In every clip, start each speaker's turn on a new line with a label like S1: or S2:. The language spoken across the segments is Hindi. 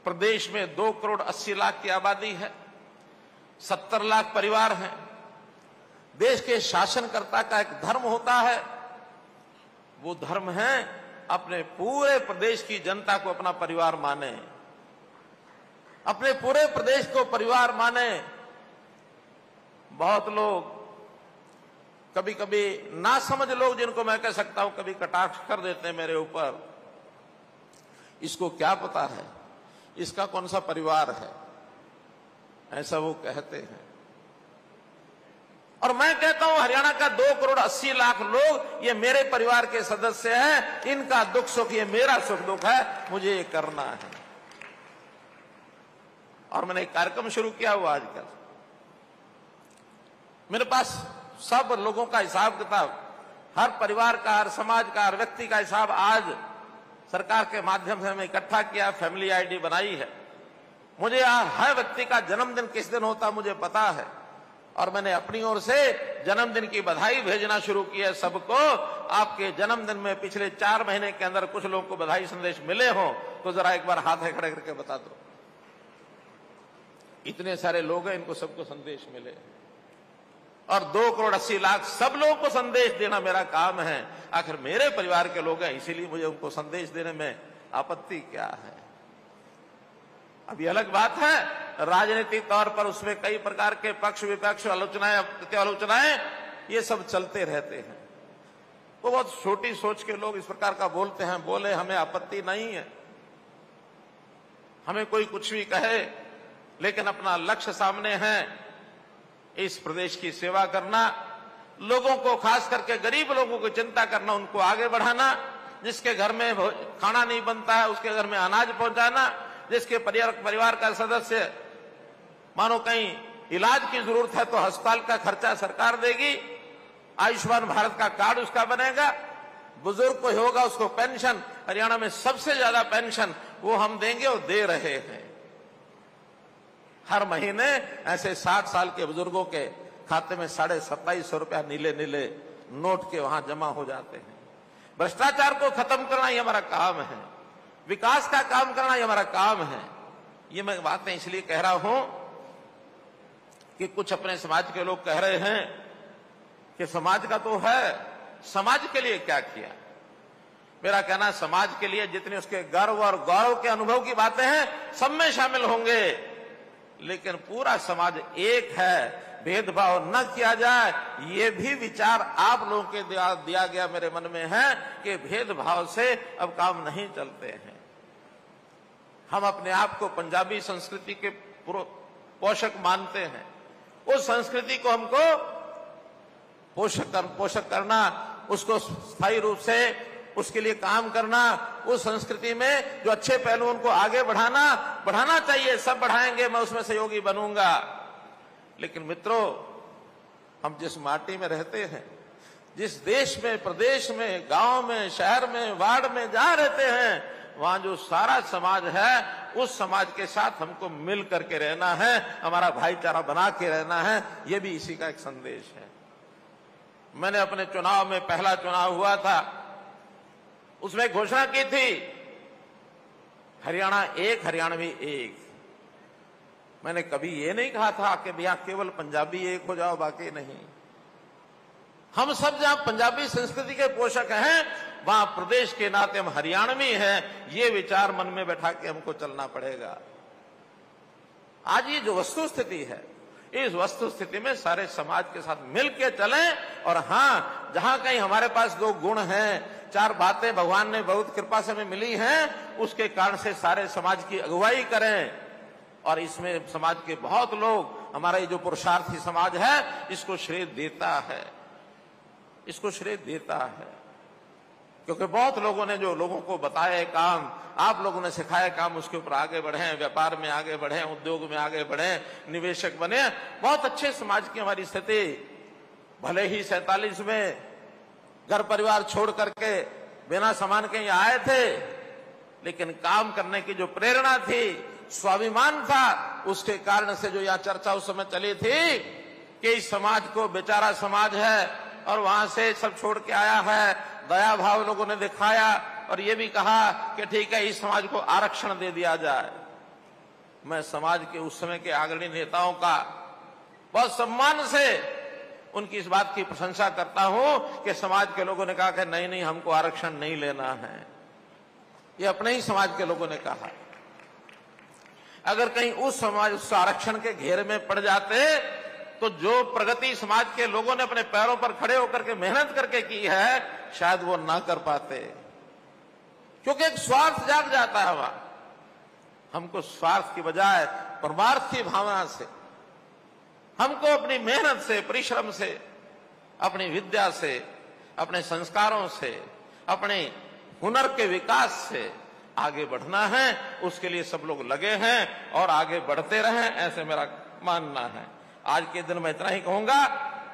S1: प्रदेश में 2 करोड़ 80 लाख की आबादी है, 70 लाख परिवार हैं। देश के शासनकर्ता का एक धर्म होता है, वो धर्म है अपने पूरे प्रदेश की जनता को अपना परिवार माने, अपने पूरे प्रदेश को परिवार माने। बहुत लोग, कभी कभी ना समझ लोग, जिनको मैं कह सकता हूं, कभी कटाक्ष कर देते हैं मेरे ऊपर, इसको क्या पता है इसका कौन सा परिवार है, ऐसा वो कहते हैं। और मैं कहता हूं हरियाणा का 2 करोड़ 80 लाख लोग ये मेरे परिवार के सदस्य हैं, इनका दुख सुख ये मेरा सुख दुख है, मुझे ये करना है। और मैंने एक कार्यक्रम शुरू किया हुआ आजकल, मेरे पास सब लोगों का हिसाब किताब, हर परिवार का, हर समाज का, हर व्यक्ति का हिसाब आज सरकार के माध्यम से हमें इकट्ठा किया, फैमिली आईडी बनाई है। मुझे हर व्यक्ति का जन्मदिन किस दिन होता मुझे पता है, और मैंने अपनी ओर से जन्मदिन की बधाई भेजना शुरू की है सबको। आपके जन्मदिन में पिछले 4 महीने के अंदर कुछ लोगों को बधाई संदेश मिले हो तो जरा एक बार हाथ खड़े करके बता दो। इतने सारे लोग हैं, इनको सबको संदेश मिले, और 2 करोड़ 80 लाख सब लोगों को संदेश देना मेरा काम है। आखिर मेरे परिवार के लोग हैं, इसीलिए मुझे उनको संदेश देने में आपत्ति क्या है। अब ये अलग बात है, राजनीतिक तौर पर उसमें कई प्रकार के पक्ष विपक्ष, आलोचनाएं प्रत्यालोचनाएं, ये सब चलते रहते हैं। वो बहुत छोटी सोच के लोग इस प्रकार का बोलते हैं, बोले, हमें आपत्ति नहीं है, हमें कोई कुछ भी कहे, लेकिन अपना लक्ष्य सामने है, इस प्रदेश की सेवा करना, लोगों को, खास करके गरीब लोगों को चिंता करना, उनको आगे बढ़ाना, जिसके घर में खाना नहीं बनता है उसके घर में अनाज पहुंचाना, जिसके परिवार का सदस्य मानो कहीं इलाज की जरूरत है तो अस्पताल का खर्चा सरकार देगी, आयुष्मान भारत का कार्ड उसका बनेगा, बुजुर्ग कोई होगा उसको पेंशन, हरियाणा में सबसे ज्यादा पेंशन वो हम देंगे और दे रहे हैं। हर महीने ऐसे 60 साल के बुजुर्गों के खाते में 2750 रुपया नीले नीले नोट के वहां जमा हो जाते हैं। भ्रष्टाचार को खत्म करना ही हमारा काम है, विकास का काम करना ही हमारा काम है। ये मैं बातें इसलिए कह रहा हूं कि कुछ अपने समाज के लोग कह रहे हैं कि समाज का तो है, समाज के लिए क्या किया। मेरा कहना, समाज के लिए जितने उसके गर्व और गौरव के अनुभव की बातें हैं सब में शामिल होंगे, लेकिन पूरा समाज एक है, भेदभाव न किया जाए, ये भी विचार आप लोगों के दिया गया मेरे मन में है कि भेदभाव से अब काम नहीं चलते हैं। हम अपने आप को पंजाबी संस्कृति के पोषक मानते हैं, उस संस्कृति को हमको पोषक करना, उसको स्थायी रूप से उसके लिए काम करना, उस संस्कृति में जो अच्छे पहलू उनको आगे बढ़ाना चाहिए। सब बढ़ाएंगे, मैं उसमें सहयोगी बनूंगा। लेकिन मित्रों, हम जिस माटी में रहते हैं, जिस देश में, प्रदेश में, गांव में, शहर में, वार्ड में जहां रहते हैं, वहां जो सारा समाज है, उस समाज के साथ हमको मिल करके रहना है, हमारा भाईचारा बना के रहना है। ये भी इसी का एक संदेश है। मैंने अपने चुनाव में, पहला चुनाव हुआ था, उसमें घोषणा की थी हरियाणा एक, हरियाणवी एक। मैंने कभी ये नहीं कहा था कि भैया केवल पंजाबी एक हो जाओ, बाकी नहीं। हम सब जहां पंजाबी संस्कृति के पोषक हैं, वहां प्रदेश के नाते हम हरियाणवी हैं, ये विचार मन में बैठा के हमको चलना पड़ेगा। आज ये जो वस्तु स्थिति है, इस वस्तु स्थिति में सारे समाज के साथ मिलकर चलें, और हां, जहां कहीं हमारे पास 2 गुण हैं, 4 बातें भगवान ने बहुत कृपा से हमें मिली हैं, उसके कारण से सारे समाज की अगुवाई करें। और इसमें समाज के बहुत लोग, हमारा ये जो पुरुषार्थी समाज है, इसको श्रेय देता है, इसको श्रेय देता है, क्योंकि बहुत लोगों ने जो लोगों को बताया काम, आप लोगों ने सिखाया काम, उसके ऊपर आगे बढ़े, व्यापार में आगे बढ़े, उद्योग में आगे बढ़े, निवेशक बने। बहुत अच्छे समाज की हमारी स्थिति। भले ही 47 में घर परिवार छोड़ करके बिना सामान के यहाँ आए थे, लेकिन काम करने की जो प्रेरणा थी, स्वाभिमान था, उसके कारण से जो यहाँ चर्चा उस समय चली थी कि इस समाज को बेचारा समाज है और वहां से सब छोड़ के आया है, दया भाव लोगों ने दिखाया और ये भी कहा कि ठीक है, इस समाज को आरक्षण दे दिया जाए। मैं समाज के उस समय के अग्रणी नेताओं का बहुत सम्मान से उनकी इस बात की प्रशंसा करता हूं कि समाज के लोगों ने कहा कि नहीं नहीं, हमको आरक्षण नहीं लेना है। ये अपने ही समाज के लोगों ने कहा। अगर कहीं उस समाज उस आरक्षण के घेरे में पड़ जाते तो जो प्रगति समाज के लोगों ने अपने पैरों पर खड़े होकर के मेहनत करके की है, शायद वो ना कर पाते, क्योंकि एक स्वार्थ जाग जाता है वहां। हमको स्वार्थ की बजाय परमार्थ की भावना से, हमको अपनी मेहनत से, परिश्रम से, अपनी विद्या से, अपने संस्कारों से, अपने हुनर के विकास से आगे बढ़ना है। उसके लिए सब लोग लगे हैं और आगे बढ़ते रहें, ऐसे मेरा मानना है। आज के दिन मैं इतना ही कहूंगा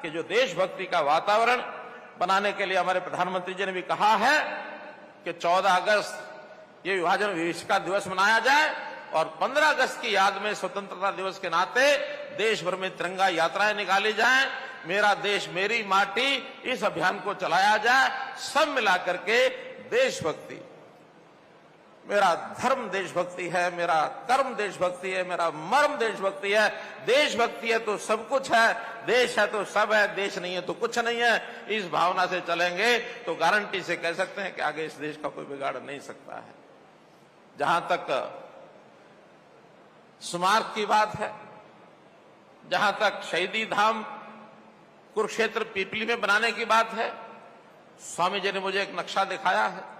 S1: कि जो देशभक्ति का वातावरण बनाने के लिए हमारे प्रधानमंत्री जी ने भी कहा है कि 14 अगस्त ये विभाजन विभीषिका दिवस मनाया जाए और 15 अगस्त की याद में स्वतंत्रता दिवस के नाते देश भर में तिरंगा यात्राएं निकाली जाएं, मेरा देश मेरी माटी, इस अभियान को चलाया जाए। सब मिलाकर के देशभक्ति, मेरा धर्म देशभक्ति है, मेरा कर्म देशभक्ति है, मेरा मर्म देशभक्ति है। देशभक्ति है तो सब कुछ है, देश है तो सब है, देश नहीं है तो कुछ नहीं है। इस भावना से चलेंगे तो गारंटी से कह सकते हैं कि आगे इस देश का कोई बिगाड़ नहीं सकता है। जहां तक स्मारक की बात है, जहां तक शहीदी धाम कुरुक्षेत्र पीपली में बनाने की बात है, स्वामी जी ने मुझे एक नक्शा दिखाया है।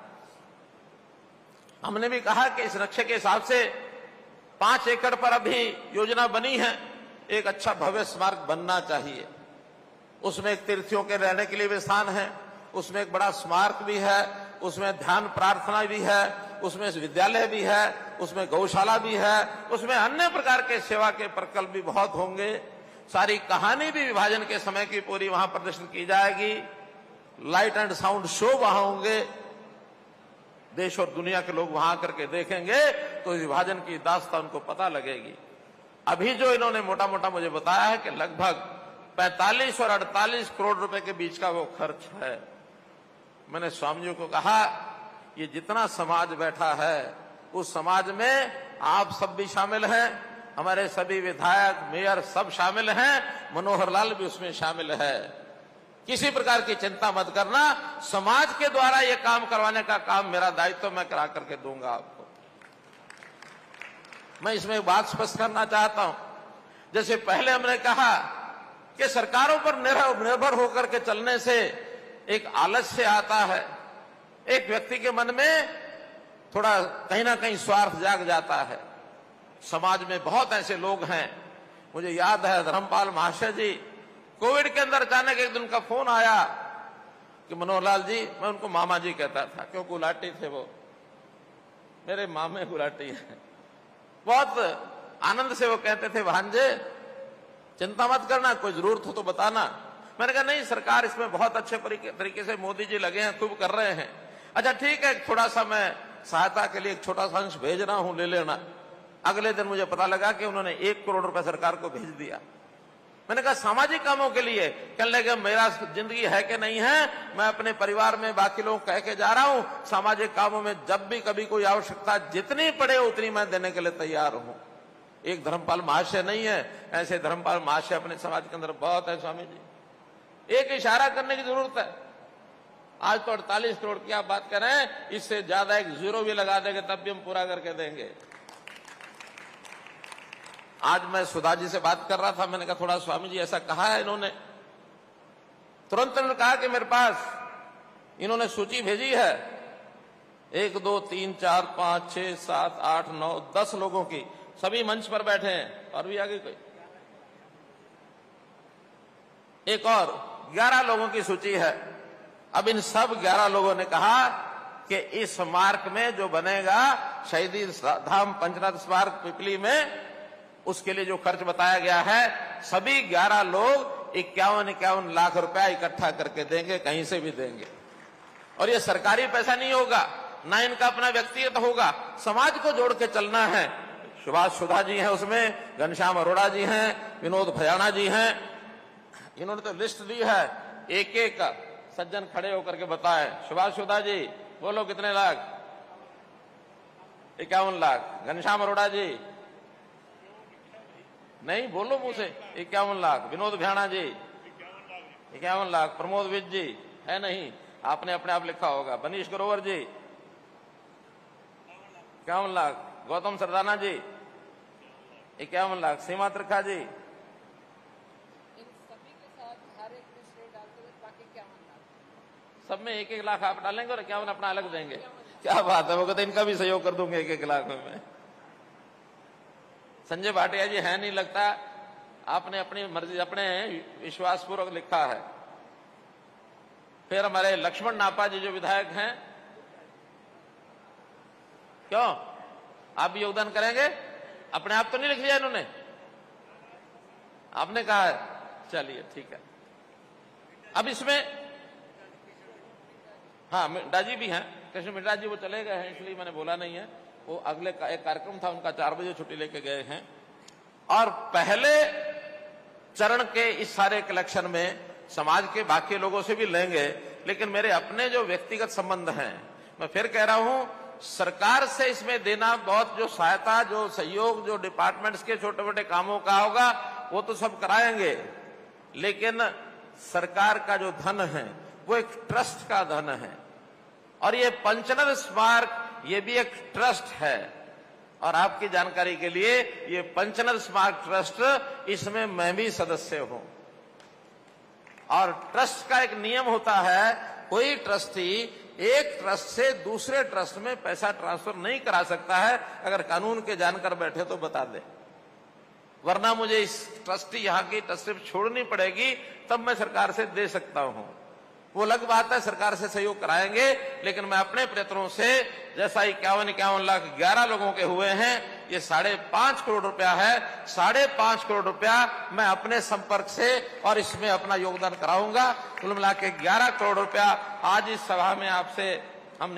S1: हमने भी कहा कि इस नक्शे के हिसाब से 5 एकड़ पर अभी योजना बनी है, एक अच्छा भव्य स्मारक बनना चाहिए। उसमें एक तीर्थियों के रहने के लिए भी स्थान है, उसमें एक बड़ा स्मारक भी है, उसमें ध्यान प्रार्थना भी है, उसमें विद्यालय भी है, उसमें गौशाला भी है, उसमें अन्य प्रकार के सेवा के प्रकल्प भी बहुत होंगे। सारी कहानी भी विभाजन के समय की पूरी वहां प्रदर्शन की जाएगी। लाइट एंड साउंड शो वहां होंगे, देश और दुनिया के लोग वहां करके देखेंगे तो विभाजन की दास्तां उनको पता लगेगी। अभी जो इन्होंने मोटा मोटा मुझे बताया है कि लगभग 45 और 48 करोड़ रुपए के बीच का वो खर्च है। मैंने स्वामी जी को कहा, ये जितना समाज बैठा है उस समाज में आप सब भी शामिल हैं, हमारे सभी विधायक, मेयर सब शामिल हैं, मनोहर लाल भी उसमें शामिल है। किसी प्रकार की चिंता मत करना, समाज के द्वारा यह काम करवाने का काम मेरा दायित्व मैं करा करके दूंगा आपको। मैं इसमें एक बात स्पष्ट करना चाहता हूं, जैसे पहले हमने कहा कि सरकारों पर निर्भर होकर के चलने से एक आलस्य आता है, एक व्यक्ति के मन में थोड़ा कहीं ना कहीं स्वार्थ जाग जाता है। समाज में बहुत ऐसे लोग हैं, मुझे याद है धर्मपाल महाशय जी, कोविड के अंदर अचानक एक दिन का फोन आया कि मनोहर लाल जी, मैं उनको मामा जी कहता था क्यों गुलाटी थे वो, मेरे मामे गुलाटी हैं। बहुत आनंद से वो कहते थे, भांजे चिंता मत करना, कोई जरूरत हो तो बताना। मैंने कहा नहीं, सरकार इसमें बहुत अच्छे तरीके से मोदी जी लगे हैं, खूब कर रहे हैं। अच्छा ठीक है, थोड़ा सा मैं सहायता के लिए एक छोटा सा अंश भेज रहा हूं, ले लेना। अगले दिन मुझे पता लगा कि उन्होंने 1 करोड़ रुपए सरकार को भेज दिया। मैंने कहा सामाजिक कामों के लिए, कहने लगे मेरा जिंदगी है कि नहीं है, मैं अपने परिवार में बाकी लोग कह के जा रहा हूं, सामाजिक कामों में जब भी कभी कोई आवश्यकता जितनी पड़े उतनी मैं देने के लिए तैयार हूं। एक धर्मपाल महाशय नहीं है, ऐसे धर्मपाल महाशय अपने समाज के अंदर बहुत है स्वामी जी। एक इशारा करने की जरूरत है। आज तो 48 करोड़ की आप बात कर रहे हैं, इससे ज्यादा एक जीरो भी लगा देंगे तब भी हम पूरा करके देंगे। आज मैं सुधा जी से बात कर रहा था, मैंने कहा थोड़ा स्वामी जी ऐसा कहा है इन्होंने, तुरंत इन्होंने कहा कि मेरे पास इन्होंने सूची भेजी है 1 2 3 4 5 6 7 8 9 10 लोगों की, सभी मंच पर बैठे हैं और भी आगे कोई, एक और 11 लोगों की सूची है। अब इन सब 11 लोगों ने कहा कि इस स्मारक में जो बनेगा शहीदी धाम पंचनाथ स्मारक पिपली में, उसके लिए जो खर्च बताया गया है, सभी 11 लोग 51 लाख रुपया इकट्ठा करके देंगे, कहीं से भी देंगे। और ये सरकारी पैसा नहीं होगा, ना इनका अपना व्यक्तिगत होगा, समाज को जोड़ के चलना है। सुभाष सुधा जी हैं उसमें, घनश्याम अरोड़ा जी हैं, विनोद भयाना जी हैं, इन्होंने तो लिस्ट दी है, एक एक सज्जन खड़े होकर के बताए। सुभाष सुधा जी बोलो कितने लाख? 51 लाख। घनश्याम अरोड़ा जी नहीं बोलो मुंह से। 51 लाख। विनोद भ्याणा जी 51 लाख। प्रमोद विज जी है नहीं, आपने अपने आप लिखा होगा। बनीश ग्रोवर जी 51 लाख। गौतम सरदाना जी 51 लाख। सीमा त्रिखा जी सब में 1-1 लाख आप डालेंगे और 51 अपना अलग देंगे। क्या बात है, वो कहते इनका भी सहयोग कर दूंगे 1-1 लाख में। संजय भाटिया जी है नहीं लगता, आपने अपनी मर्जी अपने विश्वासपूर्वक लिखा है। फिर हमारे लक्ष्मण नापा जी जो विधायक हैं, क्यों आप भी योगदान करेंगे? अपने आप तो नहीं लिख लिया इन्होंने, आपने कहा है, चलिए ठीक है। अब इसमें हाँ मिड्डा जी भी हैं, कृष्ण मिड्डा जी वो चले गए हैं इसलिए मैंने बोला नहीं है। वो अगले एक कार्यक्रम था उनका, 4 बजे छुट्टी लेके गए हैं। और पहले चरण के इस सारे कलेक्शन में समाज के बाकी लोगों से भी लेंगे, लेकिन मेरे अपने जो व्यक्तिगत संबंध हैं, मैं फिर कह रहा हूं, सरकार से इसमें देना बहुत जो सहायता, जो सहयोग, जो डिपार्टमेंट्स के छोटे मोटे कामों का होगा वो तो सब कराएंगे, लेकिन सरकार का जो धन है वो एक ट्रस्ट का धन है। और ये पंचनद स्मारक ये भी एक ट्रस्ट है। और आपकी जानकारी के लिए ये पंचनद स्मारक ट्रस्ट, इसमें मैं भी सदस्य हूं। और ट्रस्ट का एक नियम होता है, कोई ट्रस्टी एक ट्रस्ट से दूसरे ट्रस्ट में पैसा ट्रांसफर नहीं करा सकता है। अगर कानून के जानकर बैठे तो बता दे, वरना मुझे इस ट्रस्टी यहाँ की ट्रस्टी छोड़नी पड़ेगी, तब मैं सरकार से दे सकता हूं। वो अलग बात है, सरकार से सहयोग कराएंगे, लेकिन मैं अपने प्रयत्नों से, जैसा 51 लाख 11 लोगों के हुए हैं, ये 5.5 करोड़ रुपया है। 5.5 करोड़ रुपया मैं अपने संपर्क से और इसमें अपना योगदान कराऊंगा। कुल मिला के 11 करोड़ रुपया आज इस सभा में आपसे हम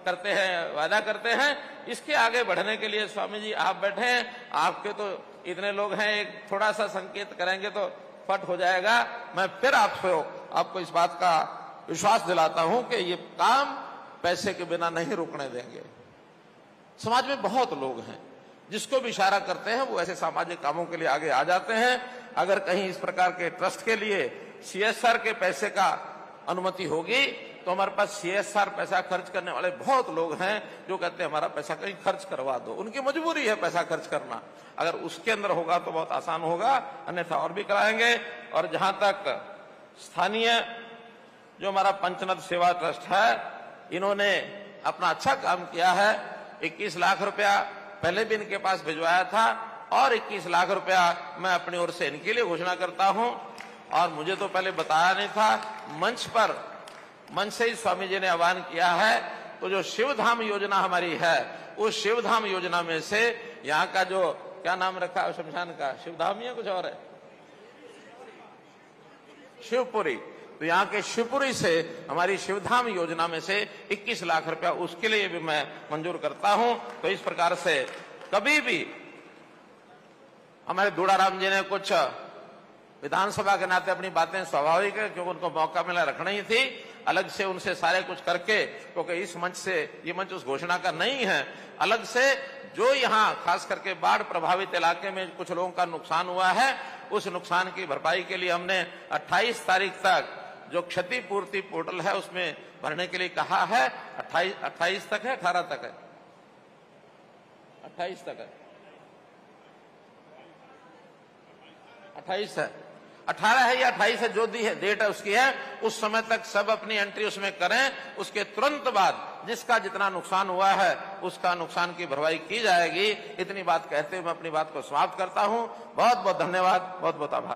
S1: करते हैं, वादा करते हैं। इसके आगे बढ़ने के लिए स्वामी जी आप बैठे हैं, आपके तो इतने लोग हैं, एक थोड़ा सा संकेत करेंगे तो फट हो जाएगा। मैं फिर आपको इस बात का विश्वास दिलाता हूं कि ये काम पैसे के बिना नहीं रुकने देंगे। समाज में बहुत लोग हैं जिसको भी इशारा करते हैं वो ऐसे सामाजिक कामों के लिए आगे आ जाते हैं। अगर कहीं इस प्रकार के ट्रस्ट के लिए CSR के पैसे का अनुमति होगी तो हमारे पास CSR पैसा खर्च करने वाले बहुत लोग हैं जो कहते हैं हमारा पैसा कहीं खर्च करवा दो। उनकी मजबूरी है पैसा खर्च करना, अगर उसके अंदर होगा तो बहुत आसान होगा, अन्यथा और भी कराएंगे। और जहां तक स्थानीय जो हमारा पंचनद सेवा ट्रस्ट है, इन्होंने अपना अच्छा काम किया है। 21 लाख रुपया पहले भी इनके पास भिजवाया था और 21 लाख रुपया मैं अपनी ओर से इनके लिए घोषणा करता हूं। और मुझे तो पहले बताया नहीं था, मंच से ही स्वामी जी ने आह्वान किया है। तो जो शिवधाम योजना हमारी है, उस शिवधाम योजना में से यहाँ का जो क्या नाम रखा है शमशान का, शिवधाम या कुछ और है, शिवपुरी, तो यहाँ के शिवपुरी से हमारी शिवधाम योजना में से 21 लाख रुपया उसके लिए भी मैं मंजूर करता हूं। तो इस प्रकार से कभी भी हमारे दूड़ाराम जी ने कुछ विधानसभा के नाते अपनी बातें स्वाभाविक है क्योंकि उनको मौका मिला रखना ही थी, अलग से उनसे सारे कुछ करके, क्योंकि इस मंच से ये मंच उस घोषणा का नहीं है, अलग से जो यहाँ खास करके बाढ़ प्रभावित इलाके में कुछ लोगों का नुकसान हुआ है, उस नुकसान की भरपाई के लिए हमने 28 तारीख तक जो क्षतिपूर्ति पोर्टल है उसमें भरने के लिए कहा है। 28 तक है, 18 तक है, 28 तक है, 28 है, 18 है या 28 है, जो दी है डेट है उसकी है, उस समय तक सब अपनी एंट्री उसमें करें। उसके तुरंत बाद जिसका जितना नुकसान हुआ है उसका नुकसान की भरपाई की जाएगी। इतनी बात कहते हुए मैं अपनी बात को समाप्त करता हूं। बहुत बहुत धन्यवाद, बहुत बहुत आभार।